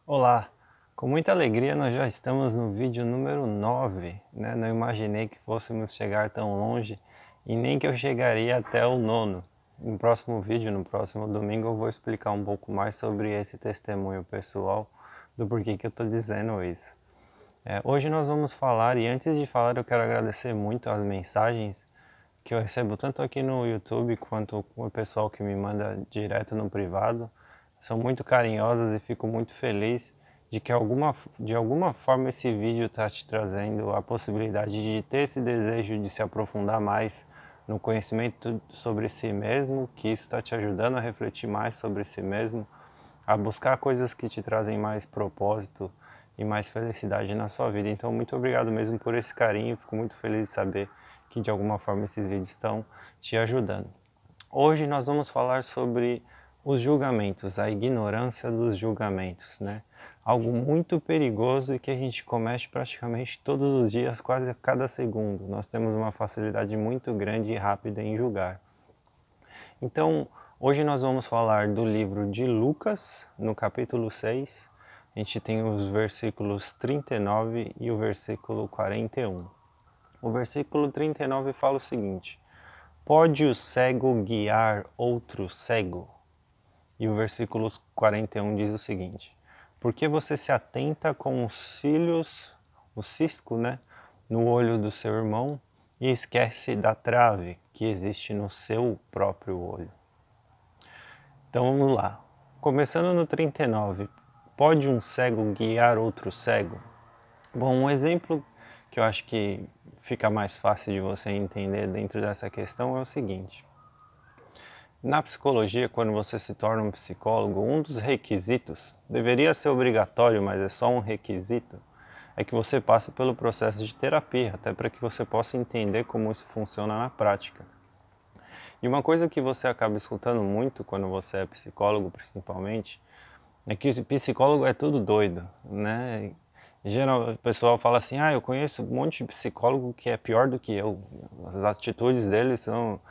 Olá, com muita alegria nós já estamos no vídeo número 9, né? Não imaginei que fôssemos chegar tão longe e nem que eu chegaria até o nono. No próximo vídeo, no próximo domingo, eu vou explicar um pouco mais sobre esse testemunho pessoal do porquê que eu estou dizendo isso. Hoje nós vamos falar, e antes de falar eu quero agradecer muito as mensagens que eu recebo tanto aqui no YouTube quanto com o pessoal que me manda direto no privado. São muito carinhosas e fico muito feliz de que de alguma forma esse vídeo está te trazendo a possibilidade de ter esse desejo de se aprofundar mais no conhecimento sobre si mesmo, que isso está te ajudando a refletir mais sobre si mesmo, a buscar coisas que te trazem mais propósito e mais felicidade na sua vida. Então, muito obrigado mesmo por esse carinho, fico muito feliz de saber que de alguma forma esses vídeos estão te ajudando. Hoje nós vamos falar sobre os julgamentos, a ignorância dos julgamentos, né? Algo muito perigoso e que a gente comete praticamente todos os dias, quase a cada segundo. Nós temos uma facilidade muito grande e rápida em julgar. Então, hoje nós vamos falar do livro de Lucas, no capítulo 6. A gente tem os versículos 39 e o versículo 41. O versículo 39 fala o seguinte: Pode o cego guiar outro cego? E o versículo 41 diz o seguinte: Por que você se atenta com os cílios, o cisco, né, no olho do seu irmão e esquece da trave que existe no seu próprio olho? Então vamos lá. Começando no 39, pode um cego guiar outro cego? Bom, um exemplo que eu acho que fica mais fácil de você entender dentro dessa questão é o seguinte: na psicologia, quando você se torna um psicólogo, um dos requisitos, deveria ser obrigatório, mas é só um requisito, é que você passe pelo processo de terapia, até para que você possa entender como isso funciona na prática. E uma coisa que você acaba escutando muito quando você é psicólogo, principalmente, é que o psicólogo é tudo doido, né? Em geral, o pessoal fala assim: eu conheço um monte de psicólogo que é pior do que eu. As atitudes deles são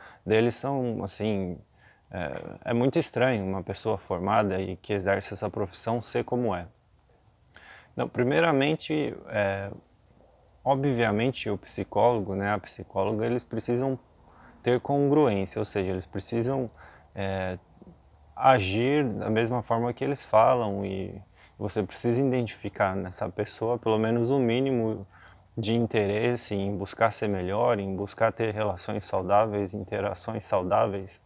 assim, é muito estranho uma pessoa formada e que exerce essa profissão ser como é. Não, primeiramente, obviamente o psicólogo, né, a psicóloga, eles precisam ter congruência, ou seja, eles precisam é, agir da mesma forma que eles falam e você precisa identificar nessa pessoa pelo menos o mínimo de interesse em buscar ser melhor, em buscar ter relações saudáveis, interações saudáveis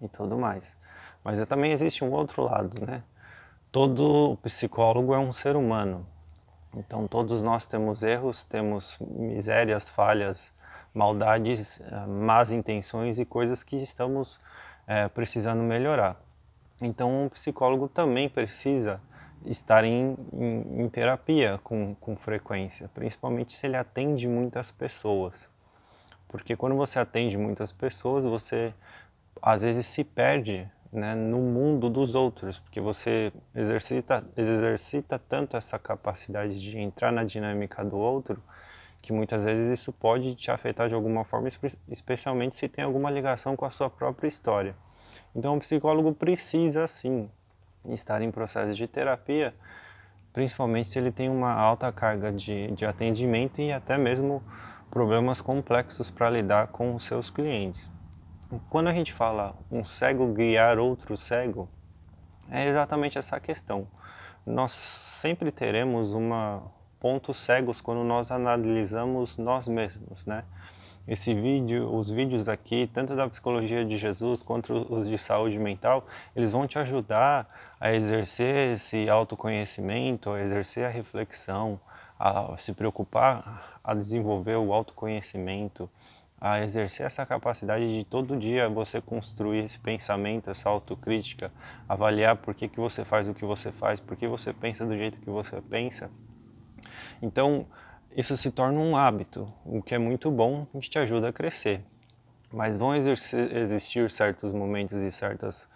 e tudo mais. Mas também existe um outro lado, né? Todo psicólogo é um ser humano. Então todos nós temos erros, temos misérias, falhas, maldades, más intenções e coisas que estamos precisando melhorar. Então, um psicólogo também precisa estar em terapia com frequência, principalmente se ele atende muitas pessoas. Porque quando você atende muitas pessoas, você às vezes se perde, né, no mundo dos outros, porque você exercita tanto essa capacidade de entrar na dinâmica do outro, que muitas vezes isso pode te afetar de alguma forma, especialmente se tem alguma ligação com a sua própria história. Então, o psicólogo precisa, sim, estar em processo de terapia, principalmente se ele tem uma alta carga de atendimento e até mesmo problemas complexos para lidar com os seus clientes. Quando a gente fala um cego guiar outro cego, é exatamente essa questão. Nós sempre teremos pontos cegos quando nós analisamos nós mesmos, né? Os vídeos aqui, tanto da psicologia de Jesus quanto os de saúde mental, eles vão te ajudar a exercer esse autoconhecimento, a exercer a reflexão, a se preocupar, a desenvolver o autoconhecimento, a exercer essa capacidade de todo dia você construir esse pensamento, essa autocrítica, avaliar por que que você faz o que você faz, por que você pensa do jeito que você pensa. Então, isso se torna um hábito, o que é muito bom e te ajuda a crescer. Mas vão existir certos momentos e certas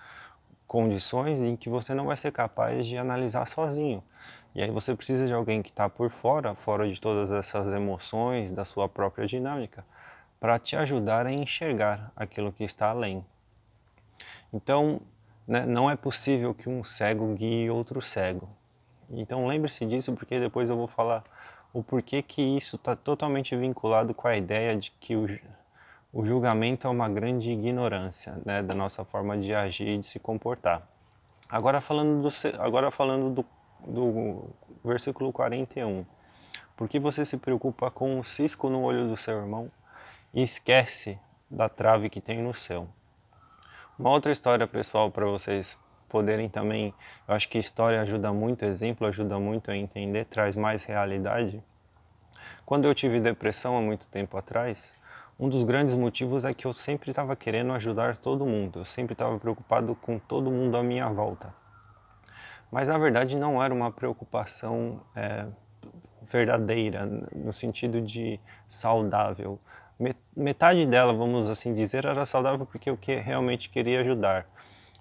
condições em que você não vai ser capaz de analisar sozinho. E aí você precisa de alguém que está por fora, fora de todas essas emoções, da sua própria dinâmica, para te ajudar a enxergar aquilo que está além. Então, né, não é possível que um cego guie outro cego. Então lembre-se disso, porque depois eu vou falar o porquê que isso está totalmente vinculado com a ideia de que o julgamento é uma grande ignorância, né, da nossa forma de agir e de se comportar. Agora falando do versículo 41. Por que você se preocupa com o cisco no olho do seu irmão e esquece da trave que tem no seu? Uma outra história, pessoal, para vocês poderem também, eu acho que história ajuda muito, exemplo ajuda muito a entender, traz mais realidade. Quando eu tive depressão há muito tempo atrás, um dos grandes motivos é que eu sempre estava querendo ajudar todo mundo, eu sempre estava preocupado com todo mundo à minha volta. Mas na verdade não era uma preocupação verdadeira, no sentido de saudável. Metade dela, vamos assim dizer, era saudável porque eu realmente queria ajudar.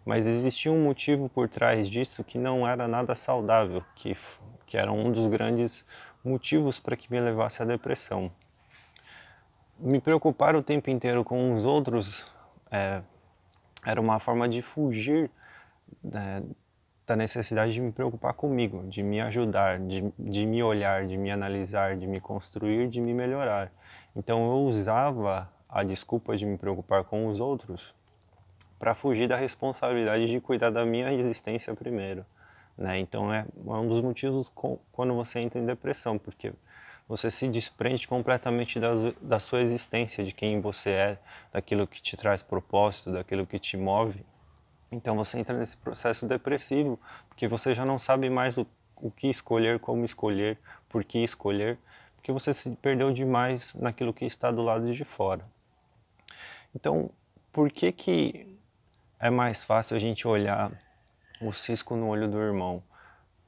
Mas existia um motivo por trás disso que não era nada saudável, que era um dos grandes motivos para que me levasse à depressão. Me preocupar o tempo inteiro com os outros era uma forma de fugir da necessidade de me preocupar comigo, de me ajudar, de me olhar, de me analisar, de me construir, de me melhorar. Então eu usava a desculpa de me preocupar com os outros para fugir da responsabilidade de cuidar da minha existência primeiro, né? Então é um dos motivos quando você entra em depressão, porque você se desprende completamente da sua existência, de quem você é, daquilo que te traz propósito, daquilo que te move. Então você entra nesse processo depressivo, porque você já não sabe mais o que escolher, como escolher, por que escolher, porque você se perdeu demais naquilo que está do lado de fora. Então, por que que é mais fácil a gente olhar o cisco no olho do irmão?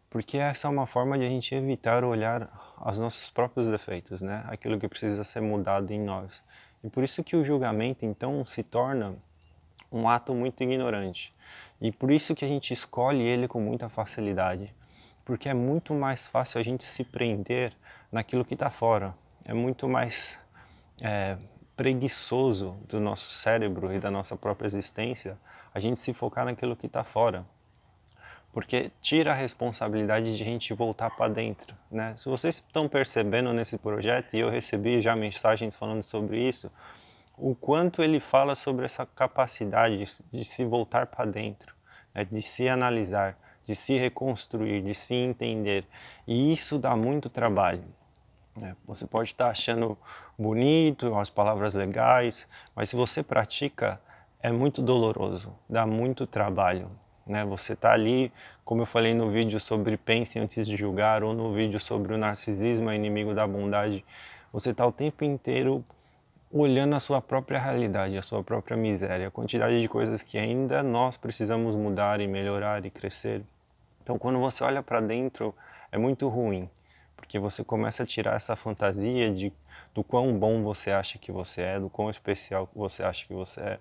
Porque essa é uma forma de a gente evitar olhar os nossos próprios defeitos, né? Aquilo que precisa ser mudado em nós. E por isso que o julgamento, então, se torna um ato muito ignorante. E por isso que a gente escolhe ele com muita facilidade. Porque é muito mais fácil a gente se prender naquilo que está fora. É muito mais preguiçoso do nosso cérebro e da nossa própria existência a gente se focar naquilo que está fora. Porque tira a responsabilidade de a gente voltar para dentro, né? Se vocês estão percebendo nesse projeto, e eu recebi já mensagens falando sobre isso, o quanto ele fala sobre essa capacidade de se voltar para dentro, né? De se analisar, de se reconstruir, de se entender. E isso dá muito trabalho, né? Você pode estar achando bonito, as palavras legais, mas se você pratica, é muito doloroso, dá muito trabalho, né? Você está ali, como eu falei no vídeo sobre pense antes de julgar, ou no vídeo sobre o narcisismo é inimigo da bondade, você está o tempo inteiro olhando a sua própria realidade, a sua própria miséria, a quantidade de coisas que ainda nós precisamos mudar e melhorar e crescer. Então, quando você olha para dentro, é muito ruim, porque você começa a tirar essa fantasia do quão bom você acha que você é, do quão especial você acha que você é.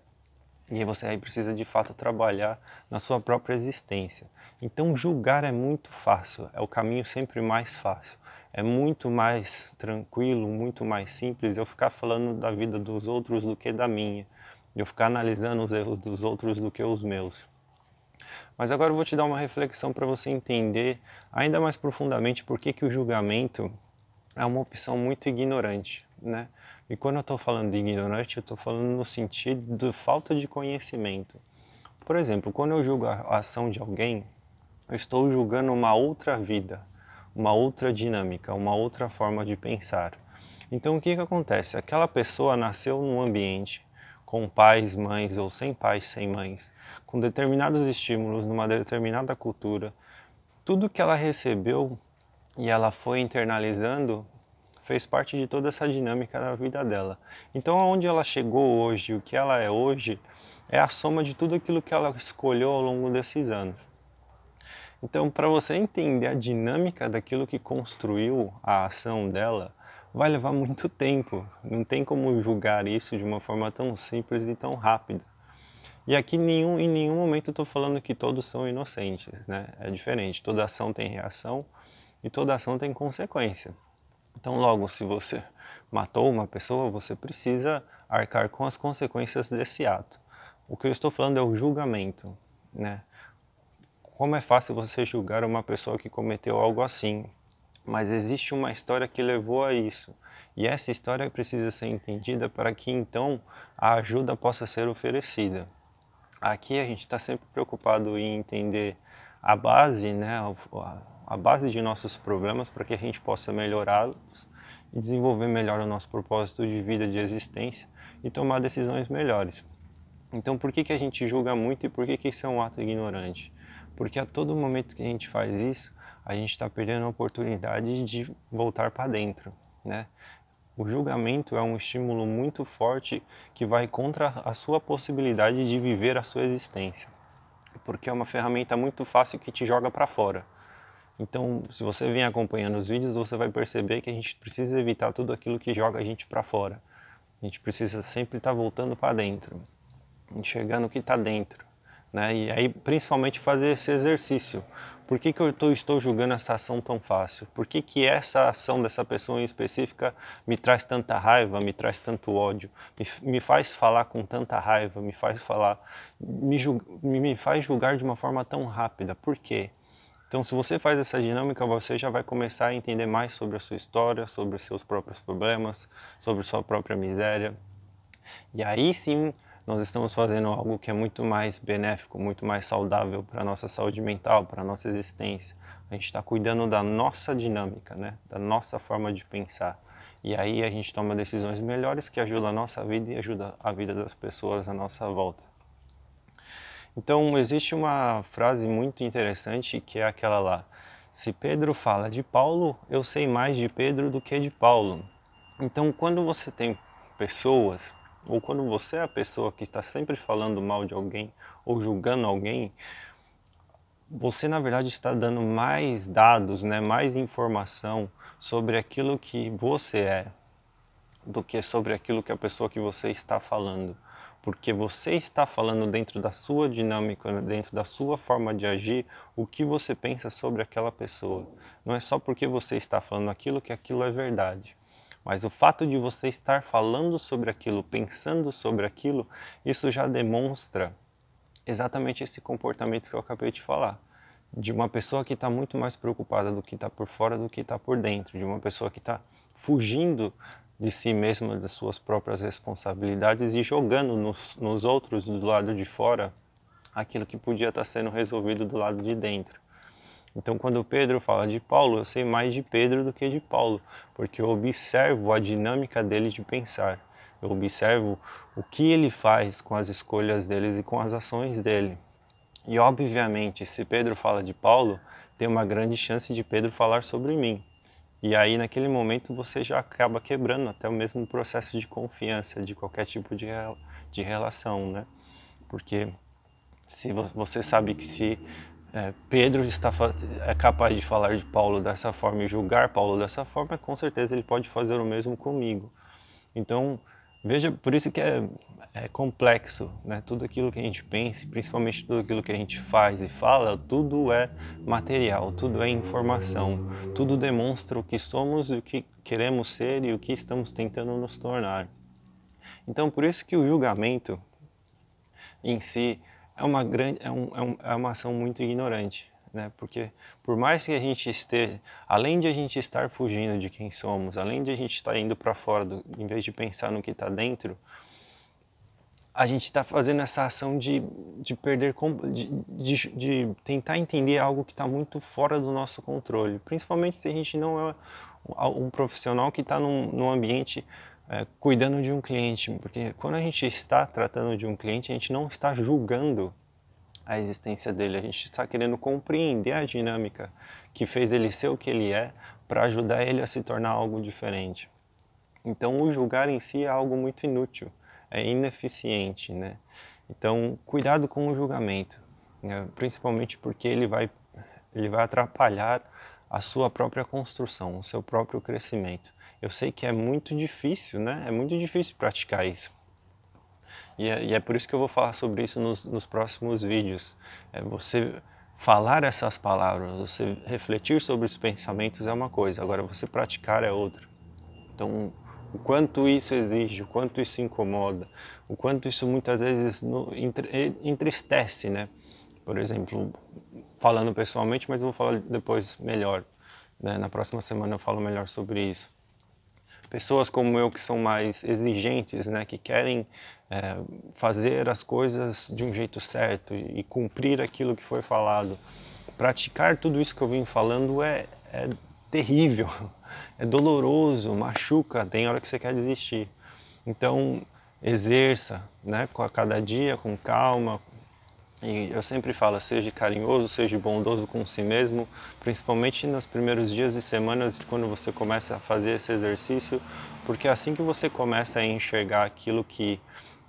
E aí você aí precisa de fato trabalhar na sua própria existência. Então julgar é muito fácil, é o caminho sempre mais fácil. É muito mais tranquilo, muito mais simples eu ficar falando da vida dos outros do que da minha. Eu ficar analisando os erros dos outros do que os meus. Mas agora eu vou te dar uma reflexão para você entender ainda mais profundamente por que que o julgamento é uma opção muito ignorante, né? E quando eu estou falando de ignorante, eu estou falando no sentido de falta de conhecimento. Por exemplo, quando eu julgo a ação de alguém, eu estou julgando uma outra vida, uma outra dinâmica, uma outra forma de pensar. Então o que que acontece? Aquela pessoa nasceu num ambiente com pais, mães ou sem pais, sem mães, com determinados estímulos, numa determinada cultura. Tudo que ela recebeu e ela foi internalizando fez parte de toda essa dinâmica da vida dela. Então, aonde ela chegou hoje, o que ela é hoje, é a soma de tudo aquilo que ela escolheu ao longo desses anos. Então, para você entender a dinâmica daquilo que construiu a ação dela, vai levar muito tempo. Não tem como julgar isso de uma forma tão simples e tão rápida. E aqui em nenhum momento eu estou falando que todos são inocentes, né? É diferente. Toda ação tem reação e toda ação tem consequência. Então, logo, se você matou uma pessoa, você precisa arcar com as consequências desse ato. O que eu estou falando é o julgamento, né? como é fácil você julgar uma pessoa que cometeu algo assim, mas existe uma história que levou a isso. E essa história precisa ser entendida para que então a ajuda possa ser oferecida. Aqui a gente está sempre preocupado em entender a base, né, a base de nossos problemas para que a gente possa melhorá-los e desenvolver melhor o nosso propósito de vida, de existência e tomar decisões melhores. Então por que a gente julga muito e por que isso é um ato ignorante? Porque a todo momento que a gente faz isso, a gente está perdendo a oportunidade de voltar para dentro, né? O julgamento é um estímulo muito forte que vai contra a sua possibilidade de viver a sua existência, porque é uma ferramenta muito fácil que te joga para fora. Então, se você vem acompanhando os vídeos, você vai perceber que a gente precisa evitar tudo aquilo que joga a gente para fora. A gente precisa sempre estar voltando para dentro, enxergando o que está dentro, né? E aí, principalmente, fazer esse exercício. Por que eu estou julgando essa ação tão fácil? Por que essa ação dessa pessoa em específica me traz tanta raiva, me traz tanto ódio, me faz falar com tanta raiva, me faz falar, me faz julgar de uma forma tão rápida? Por quê? Então, se você faz essa dinâmica, você já vai começar a entender mais sobre a sua história, sobre os seus próprios problemas, sobre sua própria miséria. E aí sim, nós estamos fazendo algo que é muito mais benéfico, muito mais saudável para a nossa saúde mental, para a nossa existência. A gente está cuidando da nossa dinâmica, né? Da nossa forma de pensar. E aí a gente toma decisões melhores que ajudam a nossa vida e ajudam a vida das pessoas à nossa volta. Então existe uma frase muito interessante que é aquela lá: se Pedro fala de Paulo, eu sei mais de Pedro do que de Paulo. Então quando você tem pessoas, ou quando você é a pessoa que está sempre falando mal de alguém ou julgando alguém, você na verdade está dando mais dados, né, mais informação sobre aquilo que você é, do que sobre aquilo que a pessoa que você está falando. Porque você está falando dentro da sua dinâmica, dentro da sua forma de agir, o que você pensa sobre aquela pessoa. Não é só porque você está falando aquilo que aquilo é verdade. Mas o fato de você estar falando sobre aquilo, pensando sobre aquilo, isso já demonstra exatamente esse comportamento que eu acabei de falar. De uma pessoa que está muito mais preocupada do que está por fora do que está por dentro. De uma pessoa que está fugindo de si mesma, das suas próprias responsabilidades e jogando nos outros do lado de fora aquilo que podia estar sendo resolvido do lado de dentro. Então, quando Pedro fala de Paulo, eu sei mais de Pedro do que de Paulo, porque eu observo a dinâmica dele de pensar. Eu observo o que ele faz com as escolhas dele e com as ações dele. E, obviamente, se Pedro fala de Paulo, tem uma grande chance de Pedro falar sobre mim. E aí, naquele momento, você já acaba quebrando até o mesmo processo de confiança de qualquer tipo de relação, né? Porque se você sabe que se Pedro é capaz de falar de Paulo dessa forma e julgar Paulo dessa forma, com certeza ele pode fazer o mesmo comigo. Então, veja, por isso que é complexo, né? Tudo aquilo que a gente pensa, principalmente tudo aquilo que a gente faz e fala, tudo é material, tudo é informação, tudo demonstra o que somos e o que queremos ser e o que estamos tentando nos tornar. Então, por isso que o julgamento em si é uma grande, é uma ação muito ignorante, né? Porque por mais que a gente esteja, além de a gente estar fugindo de quem somos, além de a gente estar indo para fora, em vez de pensar no que está dentro, a gente está fazendo essa ação de perder, de tentar entender algo que está muito fora do nosso controle, principalmente se a gente não é um profissional que está num ambiente cuidando de um cliente, porque quando a gente está tratando de um cliente, a gente não está julgando a existência dele, a gente está querendo compreender a dinâmica que fez ele ser o que ele é para ajudar ele a se tornar algo diferente. Então o julgar em si é algo muito inútil, é ineficiente, né? Então cuidado com o julgamento, né? Principalmente porque ele vai atrapalhar a sua própria construção, o seu próprio crescimento. Eu sei que é muito difícil, né? É muito difícil praticar isso. E é por isso que eu vou falar sobre isso nos próximos vídeos. Você falar essas palavras, você refletir sobre os pensamentos é uma coisa, agora você praticar é outra. Então, o quanto isso exige, o quanto isso incomoda, o quanto isso muitas vezes entristece, né? Por exemplo, falando pessoalmente, mas eu vou falar depois melhor, né? Na próxima semana eu falo melhor sobre isso. Pessoas como eu que são mais exigentes, né? Que querem fazer as coisas de um jeito certo e cumprir aquilo que foi falado. Praticar tudo isso que eu vim falando é terrível, é doloroso, machuca, tem hora que você quer desistir. Então, exerça, né, a cada dia, com calma. E eu sempre falo, seja carinhoso, seja bondoso com si mesmo, principalmente nos primeiros dias e semanas quando você começa a fazer esse exercício, porque é assim que você começa a enxergar aquilo que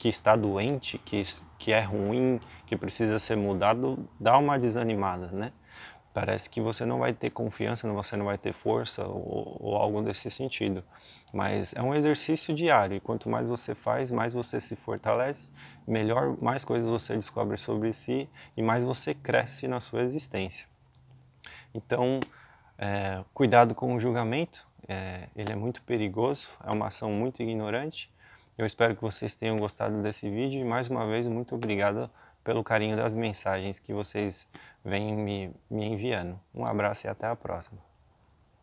está doente, que é ruim, que precisa ser mudado, dá uma desanimada, né? Parece que você não vai ter confiança, você não vai ter força ou algo desse sentido. Mas é um exercício diário e quanto mais você faz, mais você se fortalece, melhor, mais coisas você descobre sobre si e mais você cresce na sua existência. Então, cuidado com o julgamento, ele é muito perigoso, é uma ação muito ignorante. Eu espero que vocês tenham gostado desse vídeo e mais uma vez muito obrigado pelo carinho das mensagens que vocês vêm me enviando. Um abraço e até a próxima.